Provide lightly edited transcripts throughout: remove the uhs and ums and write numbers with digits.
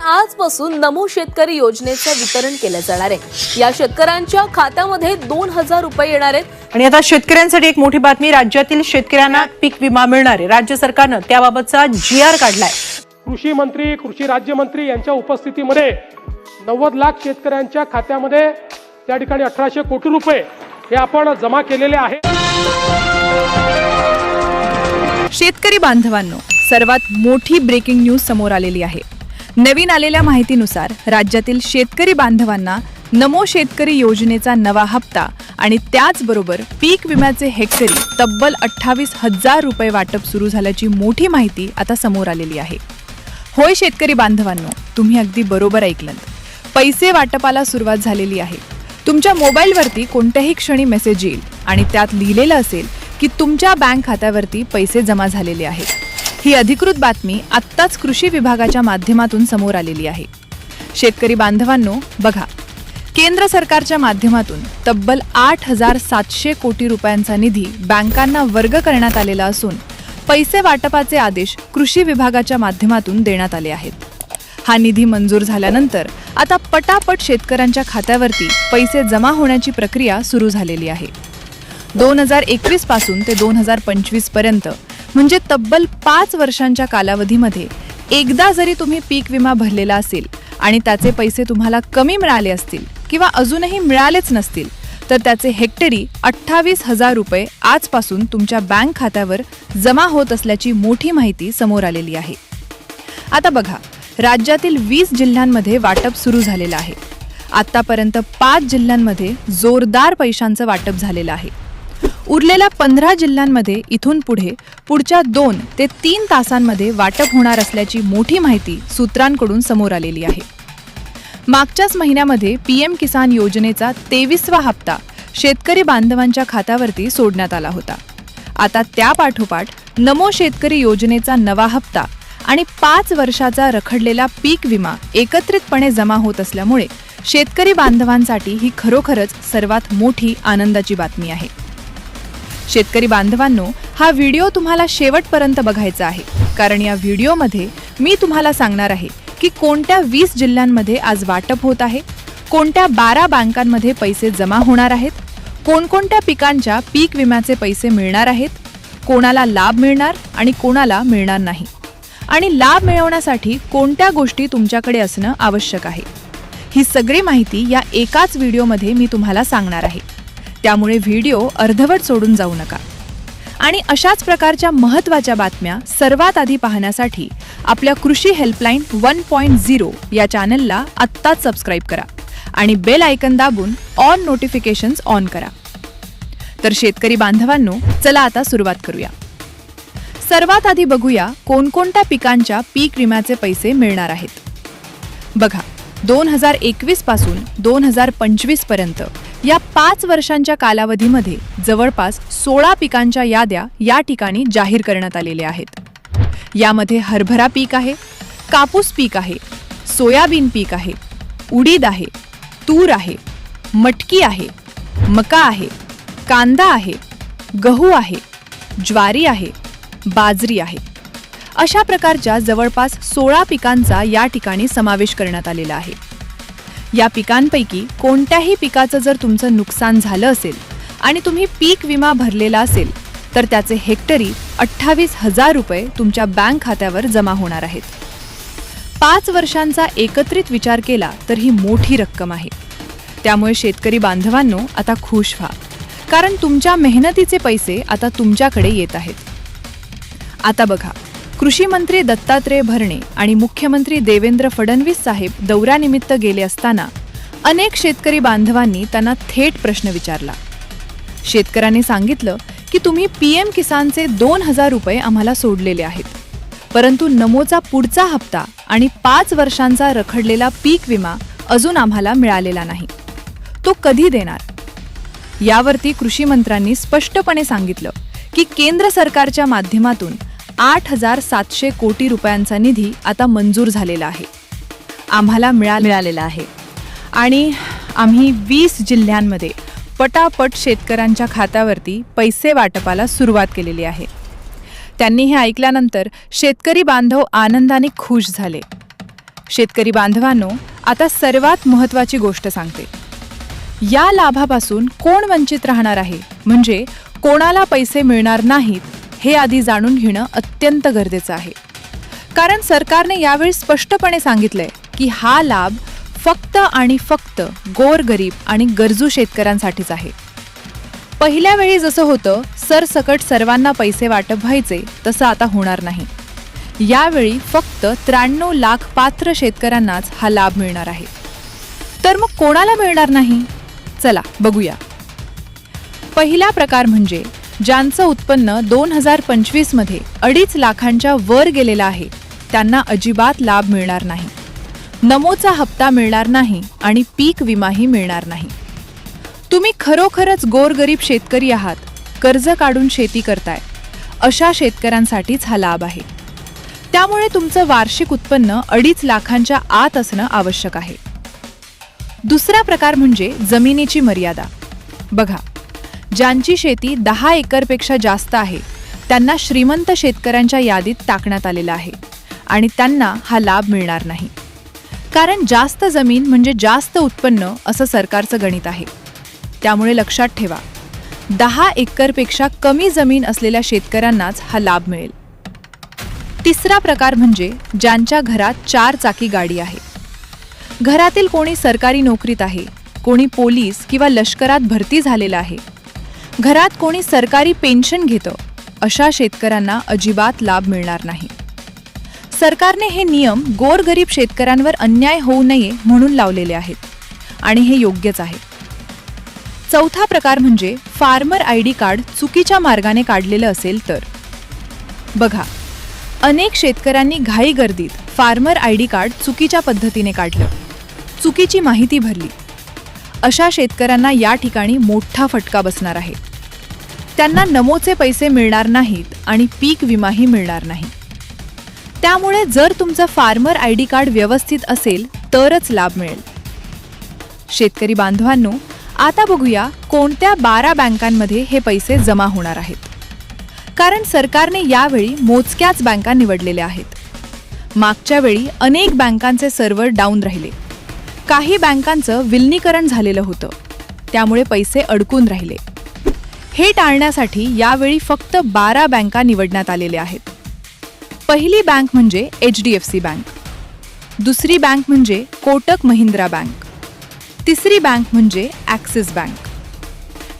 आजपासून नमो शेतकरी योजनेचं वितरण केलं जाणार आहे। या शेतकऱ्यांच्या खात्यामध्ये 2000 रुपये येणार आहेत। आणि आता शेतकऱ्यांसाठी एक मोठी बातमी, राज्यातील शेतकऱ्यांना पीक विमा मिळणार आहे। राज्य सरकारने त्याबाबतचा GR काढलाय। कृषी मंत्री, कृषी राज्यमंत्री यांच्या उपस्थितीमध्ये 90 लाख शेतकऱ्यांच्या खात्यामध्ये त्या ठिकाणी 1800 कोटी रुपये हे आपण जमा केलेले आहेत। शेतकरी बांधवांनो, सर्वात मोठी ब्रेकिंग न्यूज समोर आलेली आहे। नवीन आलेल्या माहितीनुसार राज्यातील शेतकरी बांधवांना नमो शेतकरी योजनेचा नवा हप्ता आणि त्याचबरोबर पीक विम्याचे हेक्टरी तब्बल 28,000 रुपये वाटप सुरू झाल्याची मोठी माहिती आता समोर आलेली आहे। होय शेतकरी बांधवांनो, तुम्ही अगदी बरोबर ऐकलंत। पैसे वाटपाला सुरुवात झालेली आहे। तुमच्या मोबाईलवरती कोणत्याही क्षणी मेसेज येईल आणि त्यात लिहिलेलं असेल की तुमच्या बँक खात्यावरती पैसे जमा झालेले आहेत। ही अधिकृत बातमी आत्ताच कृषी विभागाच्या माध्यमातून समोर आलेली आहे। शेतकरी बांधवांनो बघा, केंद्र सरकारच्या माध्यमातून तब्बल 8,700 कोटी रुपयांचा निधी बँकांना वर्ग करण्यात आलेला असून पैसे वाटपाचे आदेश कृषी विभागाच्या माध्यमातून देण्यात आले आहेत। हा निधी मंजूर झाल्यानंतर आता पटापट शेतकऱ्यांच्या खात्यावरती पैसे जमा होण्याची प्रक्रिया सुरू झालेली आहे। 2021 पासून ते 2025 पर्यंत म्हणजे तब्बल 5 वर्षांच्या कालावधीमध्ये एकदा जरी तुम्ही पीक विमा भरलेला असेल आणि त्याचे पैसे तुम्हाला कमी मिळाले असतील किंवा अजूनही मिळालेच नसतील तर त्याचे हेक्टरी 28,000 रुपये आजपासून तुमच्या बँक खात्यावर जमा होत असल्याची मोठी माहिती समोर आलेली आहे। आता बघा, राज्यातील 20 जिल्ह्यांमध्ये वाटप सुरू झालेलं आहे। आतापर्यंत 5 जिल्ह्यांमध्ये जोरदार पैशांचं वाटप झालेलं आहे। उरलेल्या 15 जिल्ह्यांमध्ये इथून पुढच्या 2 ते 3 तासांमध्ये वाटप होणार असल्याची मोठी माहिती सूत्रांकडून समोर आलेली आहे। मागच्याच महिन्यामध्ये PM किसान योजनेचा 23वा हप्ता शेतकरी बांधवांच्या खात्यावरती सोडण्यात आला होता। आता त्यापाठोपाठ नमो शेतकरी योजनेचा नवा हप्ता आणि 5 वर्षाचा रखडलेला पीक विमा एकत्रितपणे जमा होत असल्यामुळे शेतकरी बांधवांसाठी ही खरोखरच सर्वात मोठी आनंदाची बातमी आहे। शेतकरी बांधवांनो, हा व्हिडिओ तुम्हाला शेवटपर्यंत बघायचा आहे, कारण या व्हिडिओमध्ये मी तुम्हाला सांगणार आहे की कोणत्या 20 जिल्ह्यांमध्ये आज वाटप होत आहे, कोणत्या 12 बँकांमध्ये पैसे जमा होणार आहेत, कोणकोणत्या पिकांच्या पीक विम्याचे पैसे मिळणार आहेत, कोणाला लाभ मिळणार आणि कोणाला मिळणार नाही, आणि लाभ मिळवण्यासाठी कोणत्या गोष्टी तुमच्याकडे असणं आवश्यक आहे। ही सगळी माहिती या एकाच व्हिडिओमध्ये मी तुम्हाला सांगणार आहे, त्यामुळे व्हिडिओ अर्धवट सोडून जाऊ नका। आणि अशाच प्रकारच्या महत्त्वाच्या बातम्या सर्वात आधी पाहण्यासाठी आपल्या कृषी हेल्पलाईन 1.0 या चॅनलला आत्ताच सबस्क्राईब करा आणि बेल आयकन दाबून ऑन नोटिफिकेशन्स ऑन करा। तर शेतकरी बांधवांनो, चला आता सुरुवात करूया। सर्वात आधी बघूया कोणकोणत्या पिकांच्या पीक विम्याचे पैसे मिळणार आहेत। बघा, 2021 पासून 2025 पर्यंत या 5 वर्षांच्या कालावधीमध्ये जवळपास 16 पिकांच्या याद्या या ठिकाणी जाहीर करण्यात आलेल्या आहेत। यामध्ये हरभरा पीक आहे, कापूस पीक आहे, सोयाबीन पीक आहे, उडीद आहे, तूर आहे, मटकी आहे, मका आहे, कांदा आहे, गहू आहे, ज्वारी आहे, बाजरी आहे। अशा प्रकारच्या जवळपास 16 पिकांचा या ठिकाणी समावेश करण्यात आलेला आहे। या पिकांपैकी कोणत्याही पिकाचं जर तुमचं नुकसान झालं असेल आणि तुम्ही पीक विमा भरलेला असेल तर त्याचे हेक्टरी 28,000 रुपये तुमच्या बँक खात्यावर जमा होणार आहेत। 5 वर्षांचा एकत्रित विचार केला तर ही मोठी रक्कम आहे। त्यामुळे शेतकरी बांधवांनो, आता खुश व्हा, कारण तुमच्या मेहनतीचे पैसे आता तुमच्याकडे येत आहेत। आता बघा, कृषी मंत्री दत्तात्रय भरणे आणि मुख्यमंत्री देवेंद्र फडणवीस साहेब दौऱ्यानिमित्त गेले असताना अनेक शेतकरी बांधवांनी त्यांना थेट प्रश्न विचारला। शेतकऱ्यांनी सांगितलं की तुम्ही PM किसानचे 2,000 रुपये आम्हाला सोडलेले आहेत, परंतु नमोचा पुढचा हप्ता आणि 5 वर्षांचा रखडलेला पीक विमा अजून आम्हाला मिळालेला नाही, तो कधी देणार? यावरती कृषी मंत्र्यांनी स्पष्टपणे सांगितलं की केंद्र सरकारच्या माध्यमातून 8,700 कोटी रुपयांचा निधी आता मंजूर झालेला आहे, आम्हाला मिळालेला आहे आणि आम्ही 20 जिल्ह्यांमध्ये पटापट शेतकऱ्यांच्या खात्यावरती पैसे वाटपाला सुरुवात केलेली आहे। त्यांनी हे ऐकल्यानंतर शेतकरी बांधव आनंदाने खुश झाले। शेतकरी बांधवांनो, आता सर्वात महत्त्वाची गोष्ट सांगते. या लाभापासून कोण वंचित राहणार आहे, म्हणजे कोणाला पैसे मिळणार नाहीत, हे आधी जाणून घेणं अत्यंत गरजेचं आहे. कारण सरकारने यावेळी स्पष्टपणे सांगितलंय की हा लाभ फक्त आणि फक्त गोरगरीब आणि गरजू शेतकऱ्यांसाठीच आहे. पहिल्या वेळी जसं होतं सरसकट सर्वांना पैसे वाटप व्हायचे, तसं आता होणार नाही. यावेळी फक्त 93 लाख पात्र शेतकऱ्यांनाच हा लाभ मिळणार आहे. तर मग कोणाला मिळणार नाही? चला बघूया. पहिला प्रकार म्हणजे ज्यांचं उत्पन्न 2025 मध्ये 2.5 लाखांच्या वर गेलेलं आहे, त्यांना अजिबात लाभ मिळणार नाही. नमोचा हप्ता मिळणार नाही आणि पीक विमाही मिळणार नाही. तुम्ही खरोखरच गोरगरीब शेतकरी आहात, कर्ज काढून शेती करताय, अशा शेतकऱ्यांसाठीच हा लाभ आहे. त्यामुळे तुमचं वार्षिक उत्पन्न 2.5 लाखांच्या आत असणं आवश्यक आहे. दुसरा प्रकार म्हणजे जमिनीची मर्यादा. बघा, ज्यांची शेती 10 एकरपेक्षा जास्त आहे, त्यांना श्रीमंत शेतकऱ्यांच्या यादीत टाकण्यात आलेलं आहे आणि त्यांना हा लाभ मिळणार नाही. कारण जास्त जमीन म्हणजे जास्त उत्पन्न असं सरकारचं गणित आहे. त्यामुळे लक्षात ठेवा, 10 एकरपेक्षा कमी जमीन असलेल्या शेतकऱ्यांनाच हा लाभ मिळेल. तिसरा प्रकार म्हणजे ज्यांच्या घरात 4 चाकी गाडी आहे. घरातील कोणी सरकारी नोकरीत आहे, कोणी पोलीस किंवा लष्करात भरती झालेला आहे, घरात कोणी सरकारी पेन्शन घेतं, अशा शेतकऱ्यांना अजिबात लाभ मिळणार नाही. सरकारने हे नियम गोरगरीब शेतकऱ्यांवर अन्याय होऊ नये म्हणून लावलेले आहेत आणि हे योग्यच आहे. चौथा प्रकार म्हणजे फार्मर आयडी कार्ड चुकीच्या मार्गाने काढलेलं असेल तर. बघा, अनेक शेतकऱ्यांनी घाईगर्दीत फार्मर आयडी कार्ड चुकीच्या पद्धतीने काढलं, चुकीची माहिती भरली. अशा शेतकऱ्यांना या ठिकाणी मोठा फटका बसणार आहे. त्यांना नमोचे पैसे मिळणार नाहीत आणि पीक विमाही मिळणार नाही. त्यामुळे जर तुमचं फार्मर आयडी कार्ड व्यवस्थित असेल तरच लाभ मिळेल. शेतकरी बांधवांनो, आता बघूया कोणत्या 12 बँकांमध्ये हे पैसे जमा होणार आहेत. कारण सरकारने यावेळी मोजक्याच बँका निवडलेल्या आहेत. मागच्या वेळी अनेक बँकांचे सर्व्हर डाऊन राहिले. काही बँकांचं विलीनीकरण झालेलं होतं, त्यामुळे पैसे अडकून राहिले. हे टाळण्यासाठी यावेळी फक्त 12 बँका निवडण्यात आलेल्या आहेत. पहिली बँक म्हणजे HDFC बँक, दुसरी बँक म्हणजे कोटक महिंद्रा बँक, तिसरी बँक म्हणजे ॲक्सिस बँक.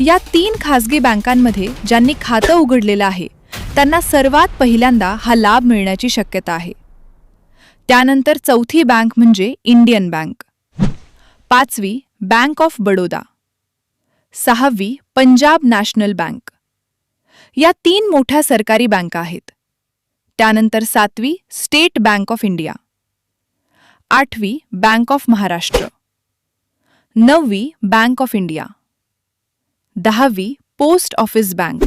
या 3 खासगी बँकांमध्ये ज्यांनी खातं उघडलेलं आहे, त्यांना सर्वात पहिल्यांदा हा लाभ मिळण्याची शक्यता आहे. त्यानंतर चौथी बँक म्हणजे इंडियन बँक, 5वी बँक ऑफ बडोदा, 6वी पंजाब नॅशनल बँक. या 3 मोठ्या सरकारी बँका आहेत. त्यानंतर 7वी स्टेट बँक ऑफ इंडिया, 8वी बँक ऑफ महाराष्ट्र, 9वी बँक ऑफ इंडिया, 10वी पोस्ट ऑफिस बँक,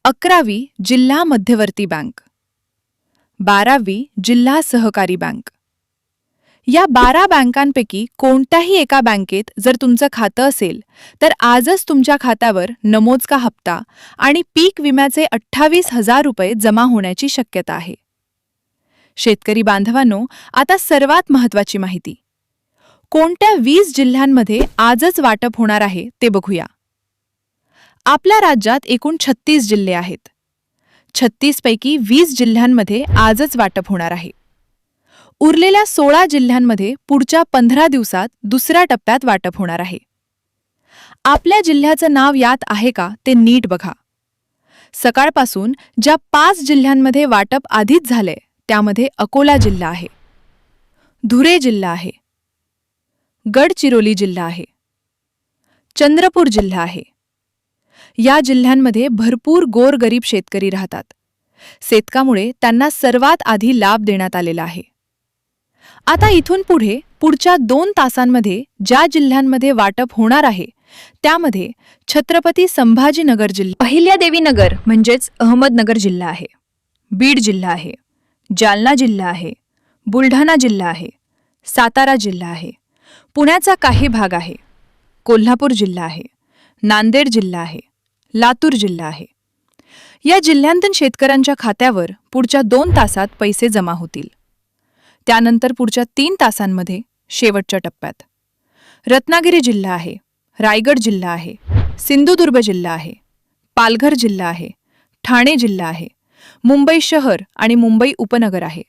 11वी जिल्हा मध्यवर्ती बँक, 12वी जिल्हा सहकारी बँक. या 12 बँकांपैकी कोणत्याही एका बँकेत जर तुमचं खातं असेल तर आजच तुमच्या खात्यावर नमोजका हप्ता आणि पीक विम्याचे 28,000 रुपये जमा होण्याची शक्यता आहे. शेतकरी बांधवांनो, आता सर्वात महत्त्वाची माहिती. कोणत्या 20 जिल्ह्यांमध्ये आजच वाटप होणार आहे ते बघूया. आपल्या राज्यात एकूण 36 जिल्हे आहेत. 36 पैकी 20 जिल्ह्यांमध्ये आजच वाटप होणार आहे. उरलेल्या 16 जिल्ह्यांमध्ये पुढच्या 15 दिवसात दुसऱ्या टप्प्यात वाटप होणार आहे. आपल्या जिल्ह्याचं नाव यात आहे का ते नीट बघा. सकाळपासून ज्या 5 जिल्ह्यांमध्ये वाटप आधीच झालंय त्यामध्ये अकोला जिल्हा आहे, धुळे जिल्हा आहे, गडचिरोली जिल्हा आहे, चंद्रपूर जिल्हा आहे. या जिल्ह्यांमध्ये भरपूर गोरगरीब शेतकरी राहतात. शेतकामुळे त्यांना सर्वात आधी लाभ देण्यात आलेला आहे. आता इथून पुढे पुढच्या 2 तासांमध्ये ज्या जिल्ह्यांमध्ये वाटप होणार आहे त्यामध्ये छत्रपती संभाजीनगर जिल्हा, अहिल्यादेवी नगर म्हणजेच अहमदनगर जिल्हा आहे, बीड जिल्हा आहे, जालना जिल्हा आहे, बुलढाणा जिल्हा आहे, सातारा जिल्हा आहे, पुण्याचा काही भाग आहे, कोल्हापूर जिल्हा आहे, नांदेड जिल्हा आहे, लातूर जिल्हा आहे. या जिल्ह्यांतून शेतकऱ्यांच्या खात्यावर पुढच्या 2 तासात पैसे जमा होतील. त्यानंतर पुढच्या 3 तासांमध्ये शेवटच्या टप्प्यात. रत्नागिरी जिल्हा आहे, रायगड जिल्हा आहे, सिंधुदुर्ग जिल्हा आहे, पालघर जिल्हा आहे, ठाणे जिल्हा आहे, मुंबई शहर आणि मुंबई उपनगर आहे.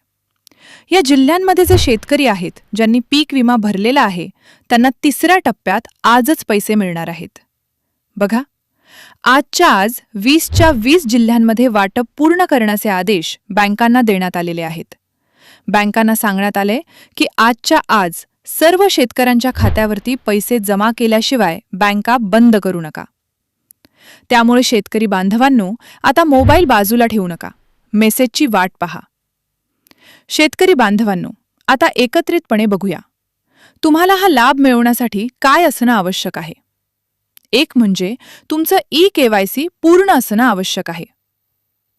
या जिल्ह्यांमध्ये जे शेतकरी आहेत ज्यांनी पीक विमा भरलेला आहे त्यांना 3ऱ्या टप्प्यात आजच पैसे मिळणार आहेत. बघा, आजच्या आज 20च्या 20 जिल्ह्यांमध्ये वाटप पूर्ण करण्याचे आदेश बँकांना देण्यात आलेले आहेत. बँकांना सांगण्यात आले की आजच्या आज सर्व शेतकऱ्यांच्या खात्यावरती पैसे जमा केल्याशिवाय बँका बंद करू नका. त्यामुळे शेतकरी बांधवांनो, आता मोबाईल बाजूला ठेवू नका, मेसेजची वाट पहा. शेतकरी बांधवांनो, आता एकत्रितपणे बघूया तुम्हाला हा लाभ मिळवण्यासाठी काय असणं आवश्यक आहे. एक म्हणजे तुमचं ई-KYC पूर्ण असणं आवश्यक आहे.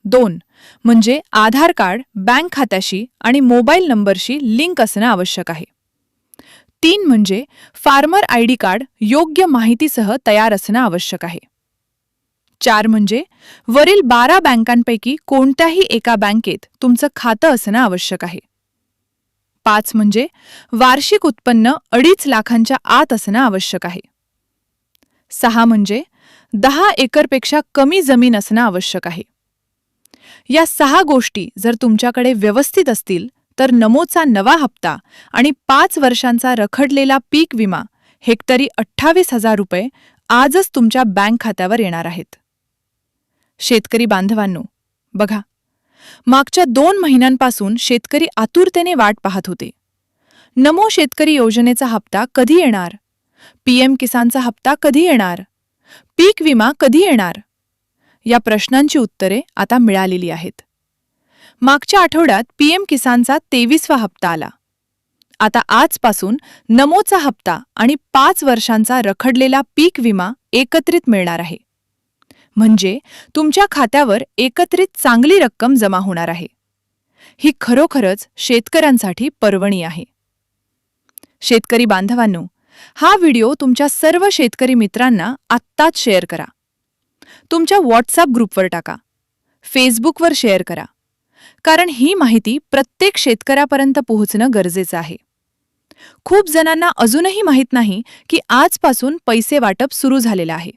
2 म्हणजे आधार कार्ड बँक खात्याशी आणि मोबाईल नंबरशी लिंक असणं आवश्यक आहे. 3 म्हणजे फार्मर ID कार्ड योग्य माहितीसह तयार असणं आवश्यक आहे. 4 म्हणजे वरील 12 बँकांपैकी कोणत्याही एका बँकेत तुमचं खातं असणं आवश्यक आहे. 5 म्हणजे वार्षिक उत्पन्न 2.5 लाखांच्या आत असणं आवश्यक आहे. 6 म्हणजे 10 एकरपेक्षा कमी जमीन असणं आवश्यक आहे. या 6 गोष्टी जर तुमच्याकडे व्यवस्थित असतील तर नमोचा नवा हप्ता आणि 5 वर्षांचा रखडलेला पीक विमा हेक्टरी 28,000 रुपये आजच तुमच्या बँक खात्यावर येणार आहेत. शेतकरी बांधवांनो, बघा, मागच्या 2 महिन्यांपासून शेतकरी आतुरतेने वाट पाहत होते. नमो शेतकरी योजनेचा हप्ता कधी येणार? PM किसानचा हप्ता कधी येणार? पीक विमा कधी येणार? या प्रश्नांची उत्तरे आता मिळालेली आहेत. मागच्या आठवड्यात PM किसानचा 23वा हप्ता आला. आता आजपासून नमोचा हप्ता आणि 5 वर्षांचा रखडलेला पीक विमा एकत्रित मिळणार आहे. म्हणजे तुमच्या खात्यावर एकत्रित चांगली रक्कम जमा होणार आहे. ही खरोखरच शेतकऱ्यांसाठी पर्वणी आहे. शेतकरी बांधवांनो, हा व्हिडिओ तुमच्या सर्व शेतकरी मित्रांना आत्ताच शेअर करा. तुमच्या व्हॉट्सअप ग्रुपवर टाका, फेसबुकवर शेअर करा, कारण ही माहिती प्रत्येक शेतकऱ्यापर्यंत पोहोचणं गरजेचं आहे. खूप जणांना अजूनही माहीत नाही की आजपासून पैसे वाटप सुरू झालेलं आहे.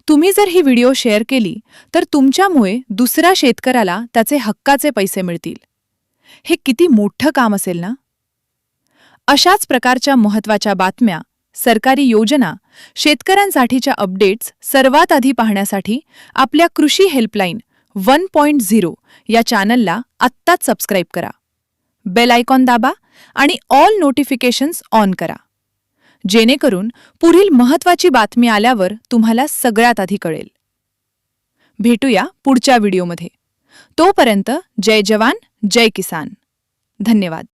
तुम्ही जर ही व्हिडिओ शेअर केली तर तुमच्यामुळे दुसऱ्या शेतकऱ्याला त्याचे हक्काचे पैसे मिळतील. हे किती मोठं काम असेल ना? अशाच प्रकारच्या महत्त्वाच्या बातम्या, सरकारी योजना, शेतकऱ्यांसाठीच्या अपडेट्स सर्वात आधी पाहण्यासाठी आपल्या कृषी हेल्पलाईन 1.0 या चॅनलला आत्ताच सबस्क्राईब करा. बेल आयकॉन दाबा आणि ऑल नोटिफिकेशन्स ऑन करा, जेणेकरून पुढील महत्त्वाची बातमी आल्यावर तुम्हाला सगळ्यात आधी कळेल. भेटूया पुढच्या व्हिडिओमध्ये. तोपर्यंत जय जवान, जय किसान. धन्यवाद.